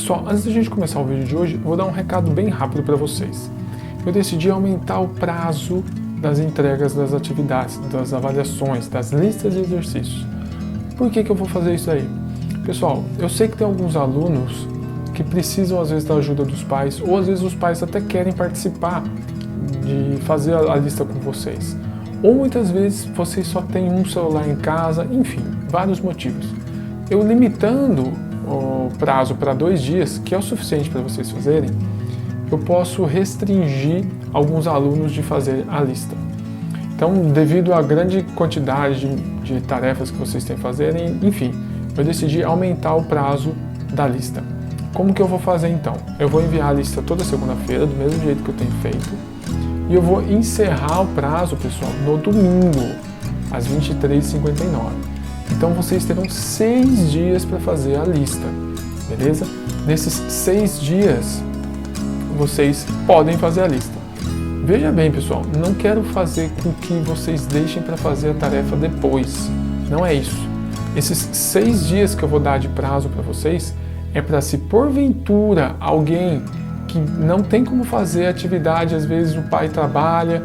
Pessoal, antes da gente começar o vídeo de hoje, eu vou dar um recado bem rápido para vocês. Eu decidi aumentar o prazo das entregas das atividades, das avaliações, das listas de exercícios. Por que eu vou fazer isso aí? Pessoal, eu sei que tem alguns alunos que precisam às vezes da ajuda dos pais, ou às vezes os pais até querem participar de fazer a lista com vocês. Ou muitas vezes vocês só têm um celular em casa, enfim, vários motivos. Eu limitando o prazo para 2 dias, que é o suficiente para vocês fazerem, eu posso restringir alguns alunos de fazer a lista. Então, devido à grande quantidade de tarefas que vocês têm que fazerem, enfim, eu decidi aumentar o prazo da lista. Como que eu vou fazer então? Eu vou enviar a lista toda segunda-feira, do mesmo jeito que eu tenho feito, e eu vou encerrar o prazo, pessoal, no domingo, às 23h59. Então vocês terão 6 dias para fazer a lista, beleza? Nesses 6 dias, vocês podem fazer a lista. Veja bem, pessoal, não quero fazer com que vocês deixem para fazer a tarefa depois. Não é isso. Esses 6 dias que eu vou dar de prazo para vocês é para, se porventura alguém que não tem como fazer a atividade, às vezes o pai trabalha,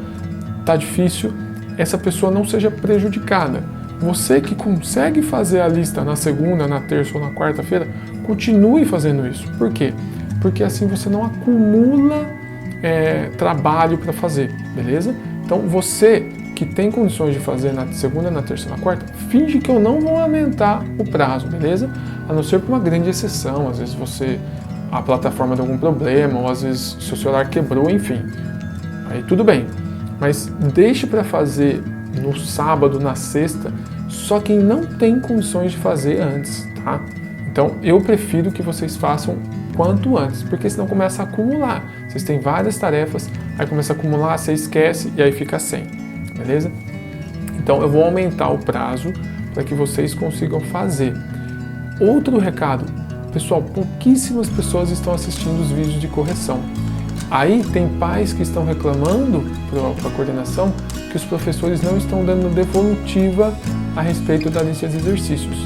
tá difícil, essa pessoa não seja prejudicada. Você que consegue fazer a lista na segunda, na terça ou na quarta-feira, continue fazendo isso. Por quê? Porque assim você não acumula trabalho para fazer, beleza? Então você que tem condições de fazer na segunda, na terça e na quarta, finge que eu não vou aumentar o prazo, beleza? A não ser por uma grande exceção, às vezes a plataforma deu algum problema, ou às vezes seu celular quebrou, enfim. Aí tudo bem, mas deixe para fazer no sábado, na sexta, só quem não tem condições de fazer antes, tá? Então eu prefiro que vocês façam quanto antes, porque senão começa a acumular. Vocês têm várias tarefas, aí começa a acumular, você esquece e aí fica sem, beleza? Então eu vou aumentar o prazo para que vocês consigam fazer. Outro recado, pessoal, pouquíssimas pessoas estão assistindo os vídeos de correção. Aí tem pais que estão reclamando para a coordenação que os professores não estão dando devolutiva a respeito da lista de exercícios.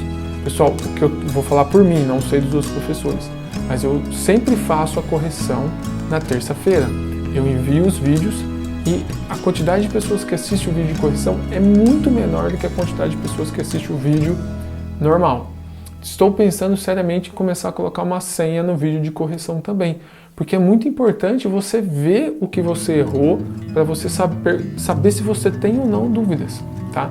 Pessoal, o que eu vou falar por mim, não sei dos outros professores, mas eu sempre faço a correção na terça-feira. Eu envio os vídeos e a quantidade de pessoas que assistem o vídeo de correção é muito menor do que a quantidade de pessoas que assistem o vídeo normal. Estou pensando seriamente em começar a colocar uma senha no vídeo de correção também, porque é muito importante você ver o que você errou para você saber se você tem ou não dúvidas, tá?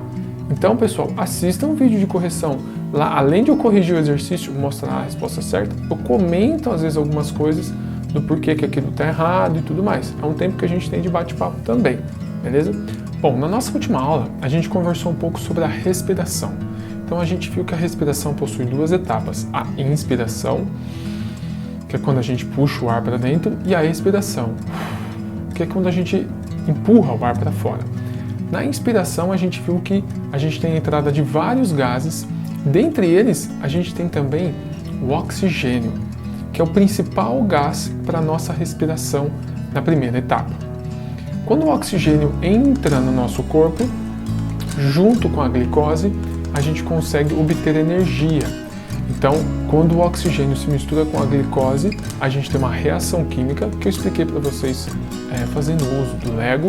Então, pessoal, assistam o vídeo de correção. Lá, além de eu corrigir o exercício, mostrar a resposta certa, eu comento às vezes algumas coisas do porquê que aquilo está errado e tudo mais. É um tempo que a gente tem de bate-papo também, beleza? Bom, na nossa última aula, a gente conversou um pouco sobre a respiração. Então a gente viu que a respiração possui 2 etapas, a inspiração, que é quando a gente puxa o ar para dentro, e a expiração, que é quando a gente empurra o ar para fora. Na inspiração a gente viu que a gente tem a entrada de vários gases, dentre eles a gente tem também o oxigênio, que é o principal gás para a nossa respiração na primeira etapa. Quando o oxigênio entra no nosso corpo, junto com a glicose, a gente consegue obter energia. Então, quando o oxigênio se mistura com a glicose, a gente tem uma reação química que eu expliquei para vocês fazendo uso do Lego.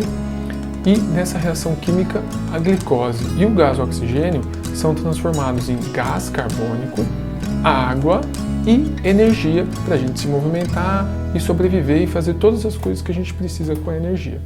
E nessa reação química, a glicose e o gás oxigênio são transformados em gás carbônico, água e energia para a gente se movimentar e sobreviver e fazer todas as coisas que a gente precisa com a energia.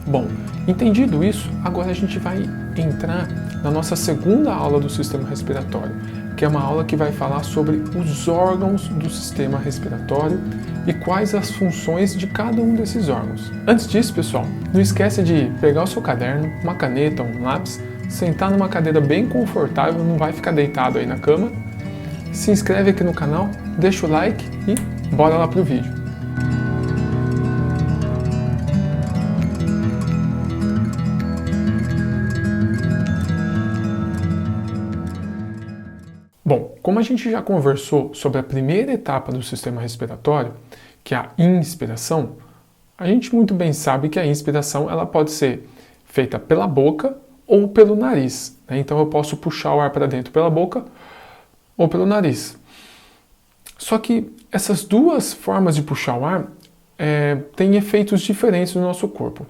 Bom, entendido isso, agora a gente vai entrar na nossa segunda aula do sistema respiratório, que é uma aula que vai falar sobre os órgãos do sistema respiratório e quais as funções de cada um desses órgãos. Antes disso, pessoal, não esquece de pegar o seu caderno, uma caneta, um lápis, sentar numa cadeira bem confortável, não vai ficar deitado aí na cama, se inscreve aqui no canal, deixa o like e bora lá pro vídeo. Bom, como a gente já conversou sobre a primeira etapa do sistema respiratório, que é a inspiração, a gente muito bem sabe que a inspiração ela pode ser feita pela boca ou pelo nariz, né? Então eu posso puxar o ar para dentro pela boca ou pelo nariz. Só que essas duas formas de puxar o ar têm efeitos diferentes no nosso corpo.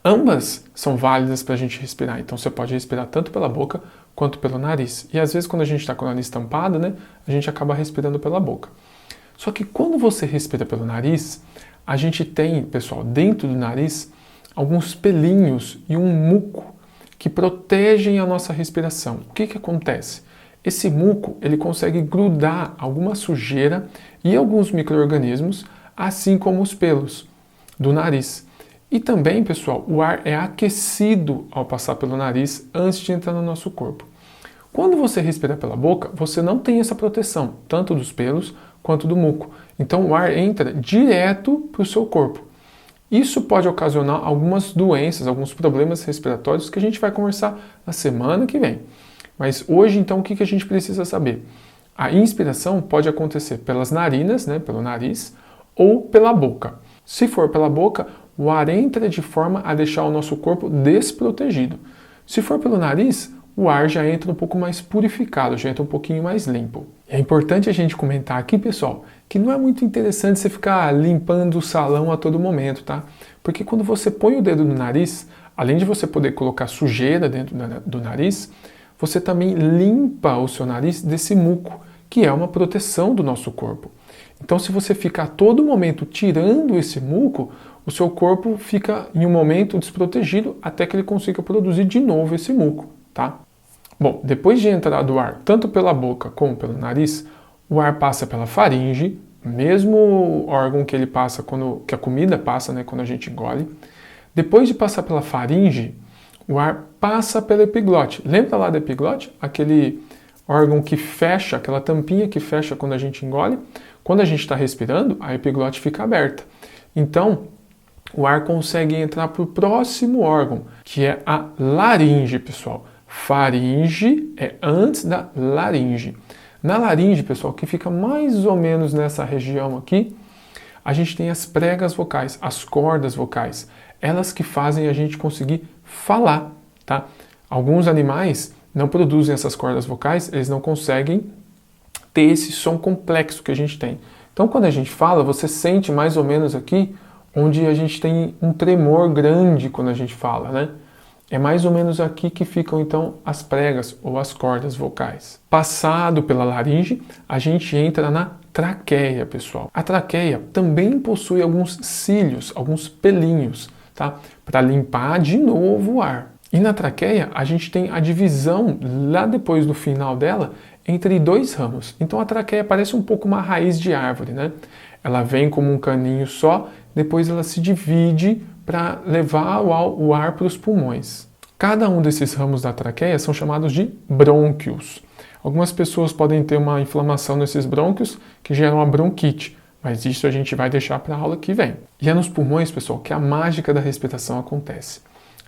Ambas são válidas para a gente respirar, então você pode respirar tanto pela boca quanto pelo nariz. E às vezes quando a gente está com o nariz tampado, né, a gente acaba respirando pela boca. Só que quando você respira pelo nariz, a gente tem, pessoal, dentro do nariz, alguns pelinhos e um muco que protegem a nossa respiração. O que acontece? Esse muco ele consegue grudar alguma sujeira e alguns micro-organismos, assim como os pelos do nariz. E também, pessoal, o ar é aquecido ao passar pelo nariz antes de entrar no nosso corpo. Quando você respira pela boca, você não tem essa proteção, tanto dos pelos quanto do muco. Então o ar entra direto para o seu corpo. Isso pode ocasionar algumas doenças, alguns problemas respiratórios que a gente vai conversar na semana que vem. Mas hoje, então, o que a gente precisa saber? A inspiração pode acontecer pelas narinas, né, pelo nariz, ou pela boca. Se for pela boca, o ar entra de forma a deixar o nosso corpo desprotegido. Se for pelo nariz, o ar já entra um pouco mais purificado, já entra um pouquinho mais limpo. É importante a gente comentar aqui, pessoal, que não é muito interessante você ficar limpando o salão a todo momento, tá? Porque quando você põe o dedo no nariz, além de você poder colocar sujeira dentro do nariz, você também limpa o seu nariz desse muco, que é uma proteção do nosso corpo. Então, se você ficar a todo momento tirando esse muco, o seu corpo fica em um momento desprotegido até que ele consiga produzir de novo esse muco, tá? Bom, depois de entrar do ar tanto pela boca como pelo nariz, o ar passa pela faringe, mesmo órgão que ele passa que a comida passa, né, quando a gente engole. Depois de passar pela faringe, o ar passa pela epiglote. Lembra lá da epiglote? Aquele órgão que fecha, aquela tampinha que fecha quando a gente engole. Quando a gente está respirando, a epiglote fica aberta. Então, o ar consegue entrar para o próximo órgão, que é a laringe, pessoal. Faringe é antes da laringe. Na laringe, pessoal, que fica mais ou menos nessa região aqui, a gente tem as pregas vocais, as cordas vocais. Elas que fazem a gente conseguir falar, tá? Alguns animais não produzem essas cordas vocais, eles não conseguem ter esse som complexo que a gente tem. Então, quando a gente fala, você sente mais ou menos aqui onde a gente tem um tremor grande quando a gente fala, né? É mais ou menos aqui que ficam, então, as pregas ou as cordas vocais. Passado pela laringe, a gente entra na traqueia, pessoal. A traqueia também possui alguns cílios, alguns pelinhos, tá? Para limpar de novo o ar. E na traqueia, a gente tem a divisão, lá depois do final dela, entre dois ramos. Então a traqueia parece um pouco uma raiz de árvore, né? Ela vem como um caninho só, depois ela se divide para levar o ar para os pulmões. Cada um desses ramos da traqueia são chamados de brônquios. Algumas pessoas podem ter uma inflamação nesses brônquios que gera uma bronquite, mas isso a gente vai deixar para a aula que vem. E é nos pulmões, pessoal, que a mágica da respiração acontece.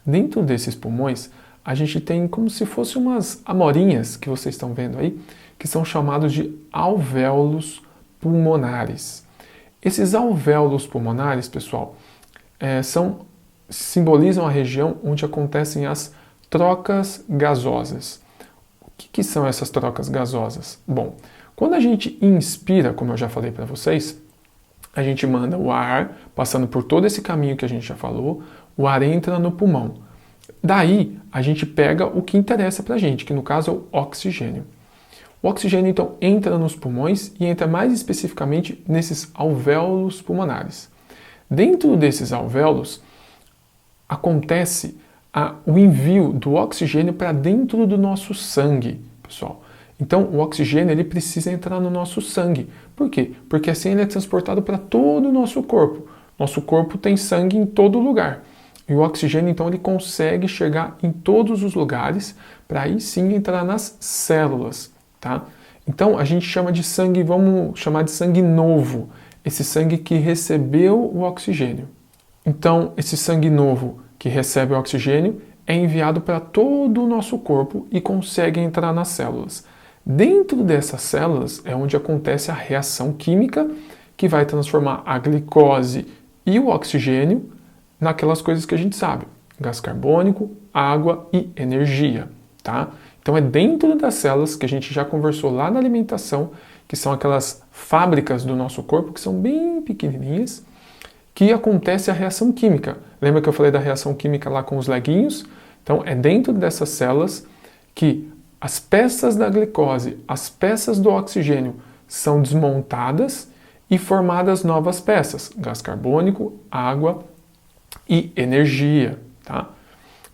Dentro desses pulmões, a gente tem como se fossem umas amorinhas que vocês estão vendo aí, que são chamados de alvéolos pulmonares. Esses alvéolos pulmonares, pessoal, simbolizam a região onde acontecem as trocas gasosas. O que são essas trocas gasosas? Bom, quando a gente inspira, como eu já falei para vocês, a gente manda o ar, passando por todo esse caminho que a gente já falou, o ar entra no pulmão. Daí, a gente pega o que interessa para a gente, que no caso é o oxigênio. O oxigênio, então, entra nos pulmões e entra mais especificamente nesses alvéolos pulmonares. Dentro desses alvéolos, acontece o envio do oxigênio para dentro do nosso sangue, pessoal. Então, o oxigênio ele precisa entrar no nosso sangue. Por quê? Porque assim ele é transportado para todo o nosso corpo. Nosso corpo tem sangue em todo lugar. E o oxigênio, então, ele consegue chegar em todos os lugares para aí sim entrar nas células, tá? Então, a gente chama de sangue, vamos chamar de sangue novo. Esse sangue que recebeu o oxigênio. Então, esse sangue novo que recebe o oxigênio é enviado para todo o nosso corpo e consegue entrar nas células. Dentro dessas células é onde acontece a reação química que vai transformar a glicose e o oxigênio naquelas coisas que a gente sabe: gás carbônico, água e energia, tá? Então é dentro das células que a gente já conversou lá na alimentação que são aquelas fábricas do nosso corpo que são bem pequenininhas, que acontece a reação química. Lembra que eu falei da reação química lá com os leguinhos? Então, é dentro dessas células que as peças da glicose, as peças do oxigênio são desmontadas e formadas novas peças, gás carbônico, água e energia, tá?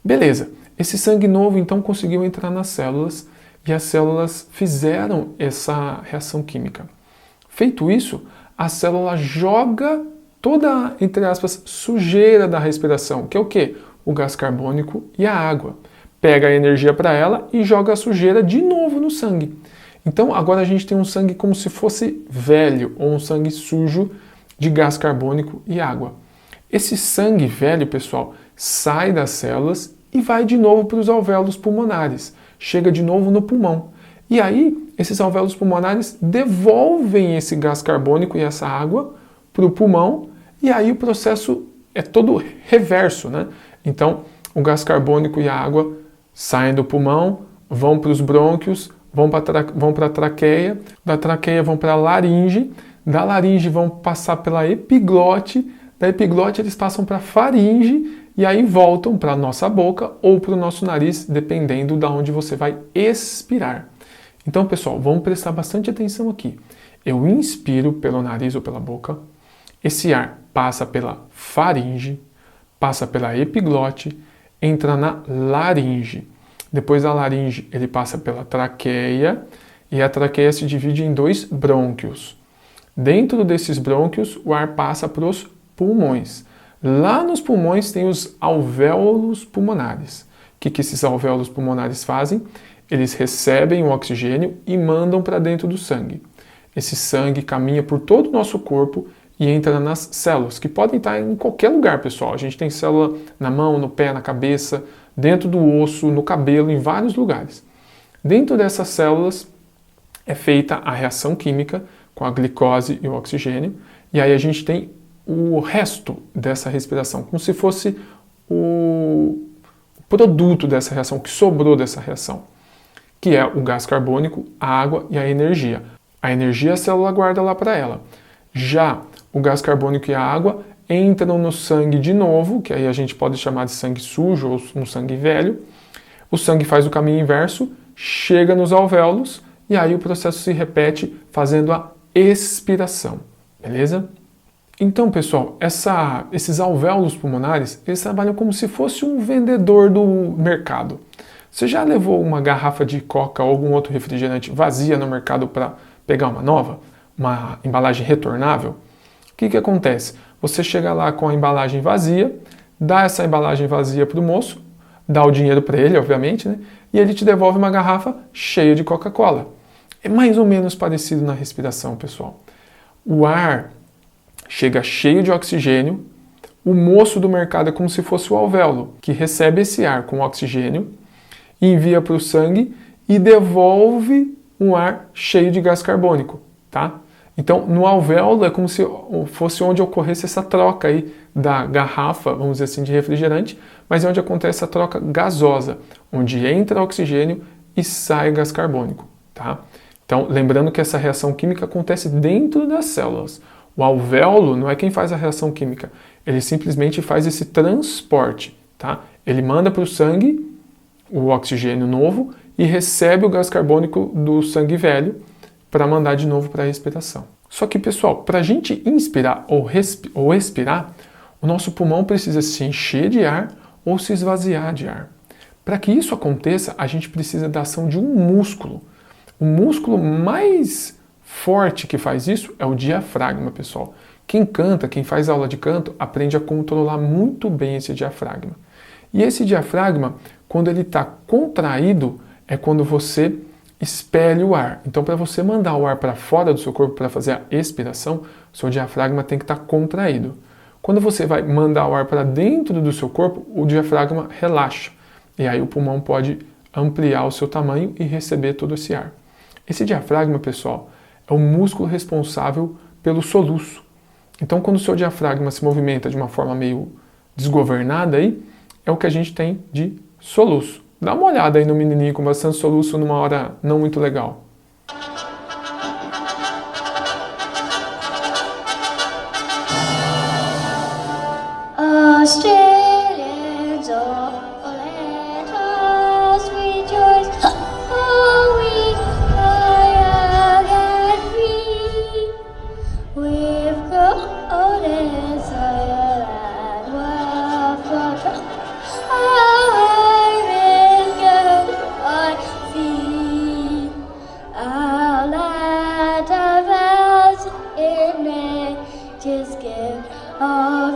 Beleza, esse sangue novo então conseguiu entrar nas células e as células fizeram essa reação química. Feito isso, a célula joga toda, entre aspas, sujeira da respiração, que é o quê? O gás carbônico e a água. Pega a energia para ela e joga a sujeira de novo no sangue. Então agora a gente tem um sangue como se fosse velho, ou um sangue sujo de gás carbônico e água. Esse sangue velho, pessoal, sai das células e vai de novo para os alvéolos pulmonares. Chega de novo no pulmão. E aí, esses alvéolos pulmonares devolvem esse gás carbônico e essa água para o pulmão, e aí o processo é todo reverso, né? Então, o gás carbônico e a água saem do pulmão, vão para os brônquios, vão para a traqueia, da traqueia vão para a laringe, da laringe vão passar pela epiglote, da epiglote eles passam para a faringe e aí voltam para a nossa boca ou para o nosso nariz, dependendo de onde você vai expirar. Então, pessoal, vamos prestar bastante atenção aqui. Eu inspiro pelo nariz ou pela boca, esse ar passa pela faringe, passa pela epiglote, entra na laringe. Depois da laringe, ele passa pela traqueia e a traqueia se divide em 2 brônquios. Dentro desses brônquios, o ar passa para os pulmões. Lá nos pulmões tem os alvéolos pulmonares. O que esses alvéolos pulmonares fazem? Eles recebem o oxigênio e mandam para dentro do sangue. Esse sangue caminha por todo o nosso corpo e entra nas células, que podem estar em qualquer lugar, pessoal. A gente tem célula na mão, no pé, na cabeça, dentro do osso, no cabelo, em vários lugares. Dentro dessas células é feita a reação química com a glicose e o oxigênio, e aí a gente tem o resto dessa respiração, como se fosse o produto dessa reação, que sobrou dessa reação, que é o gás carbônico, a água e a energia. A energia a célula guarda lá para ela. Já o gás carbônico e a água entram no sangue de novo, que aí a gente pode chamar de sangue sujo ou um sangue velho. O sangue faz o caminho inverso, chega nos alvéolos e aí o processo se repete fazendo a expiração, beleza? Então, pessoal, esses alvéolos pulmonares, eles trabalham como se fosse um vendedor do mercado. Você já levou uma garrafa de Coca ou algum outro refrigerante vazia no mercado para pegar uma nova? Uma embalagem retornável? O que acontece? Você chega lá com a embalagem vazia, dá essa embalagem vazia para o moço, dá o dinheiro para ele, obviamente, né? E ele te devolve uma garrafa cheia de Coca-Cola. É mais ou menos parecido na respiração, pessoal. O ar chega cheio de oxigênio, o moço do mercado é como se fosse o alvéolo, que recebe esse ar com oxigênio, envia para o sangue e devolve um ar cheio de gás carbônico, tá? Então, no alvéolo é como se fosse onde ocorresse essa troca aí da garrafa, vamos dizer assim, de refrigerante, mas é onde acontece a troca gasosa, onde entra oxigênio e sai gás carbônico, tá? Então, lembrando que essa reação química acontece dentro das células. O alvéolo não é quem faz a reação química, ele simplesmente faz esse transporte, tá? Ele manda para o sangue o oxigênio novo e recebe o gás carbônico do sangue velho para mandar de novo para a respiração. Só que, pessoal, para a gente inspirar ou expirar, o nosso pulmão precisa se encher de ar ou se esvaziar de ar. Para que isso aconteça, a gente precisa da ação de um músculo. O músculo mais forte que faz isso é o diafragma, pessoal. Quem canta, quem faz aula de canto, aprende a controlar muito bem esse diafragma. E esse diafragma, quando ele está contraído, é quando você expele o ar. Então, para você mandar o ar para fora do seu corpo para fazer a expiração, seu diafragma tem que estar contraído. Quando você vai mandar o ar para dentro do seu corpo, o diafragma relaxa. E aí o pulmão pode ampliar o seu tamanho e receber todo esse ar. Esse diafragma, pessoal, é o músculo responsável pelo soluço. Então, quando o seu diafragma se movimenta de uma forma meio desgovernada, aí, é o que a gente tem de soluço. Dá uma olhada aí no menininho com bastante soluço numa hora não muito legal.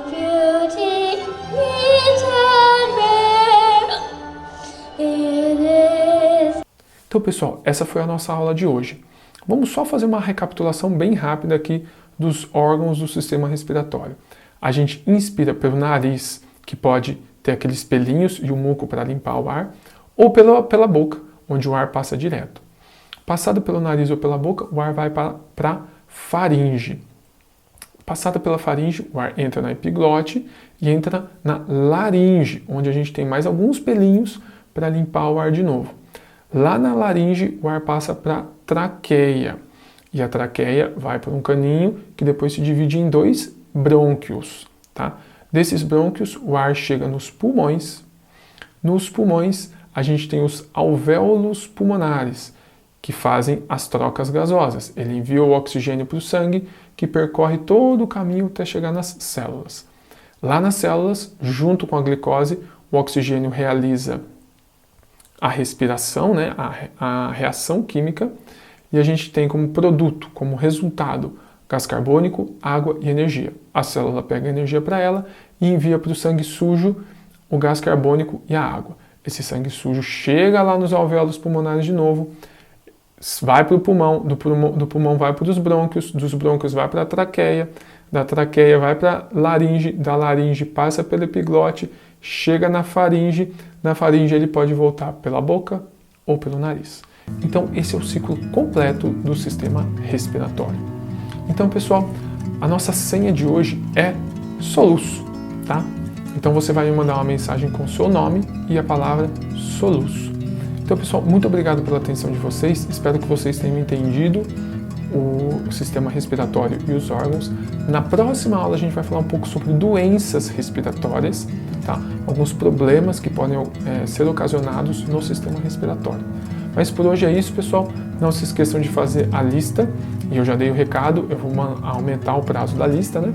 beauty, meet and bear. It is. Então, pessoal, essa foi a nossa aula de hoje. Vamos só fazer uma recapitulação bem rápida aqui dos órgãos do sistema respiratório. A gente inspira pelo nariz, que pode ter aqueles pelinhos e o muco para limpar o ar, ou pela boca, onde o ar passa direto. Passado pelo nariz ou pela boca, o ar vai para a faringe. Passado pela faringe, o ar entra na epiglote e entra na laringe, onde a gente tem mais alguns pelinhos para limpar o ar de novo. Lá na laringe, o ar passa para a traqueia. E a traqueia vai para um caninho que depois se divide em 2 brônquios. Tá? Desses brônquios, o ar chega nos pulmões. Nos pulmões, a gente tem os alvéolos pulmonares, que fazem as trocas gasosas. Ele envia o oxigênio para o sangue, que percorre todo o caminho até chegar nas células. Lá nas células, junto com a glicose, o oxigênio realiza a respiração, né, a reação química, e a gente tem como produto, como resultado, gás carbônico, água e energia. A célula pega a energia para ela e envia para o sangue sujo o gás carbônico e a água. Esse sangue sujo chega lá nos alvéolos pulmonares de novo, vai para o pulmão, do pulmão vai para os brônquios, dos brônquios vai para a traqueia, da traqueia vai para a laringe, da laringe passa pela epiglote, chega na faringe ele pode voltar pela boca ou pelo nariz. Então esse é o ciclo completo do sistema respiratório. Então, pessoal, a nossa senha de hoje é soluço, tá? Então você vai me mandar uma mensagem com o seu nome e a palavra soluço. Então, pessoal, muito obrigado pela atenção de vocês. Espero que vocês tenham entendido o sistema respiratório e os órgãos. Na próxima aula a gente vai falar um pouco sobre doenças respiratórias, tá? Alguns problemas que podem ser ocasionados no sistema respiratório. Mas por hoje é isso, pessoal. Não se esqueçam de fazer a lista. E eu já dei o recado, eu vou aumentar o prazo da lista, né?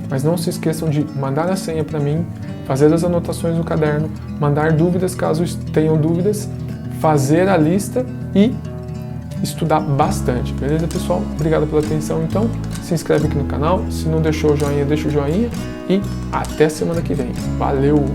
Mas não se esqueçam de mandar a senha para mim, fazer as anotações no caderno, mandar dúvidas caso tenham dúvidas, fazer a lista e estudar bastante, beleza, pessoal? Obrigado pela atenção, então. Se inscreve aqui no canal. Se não deixou o joinha, deixa o joinha. E até semana que vem. Valeu!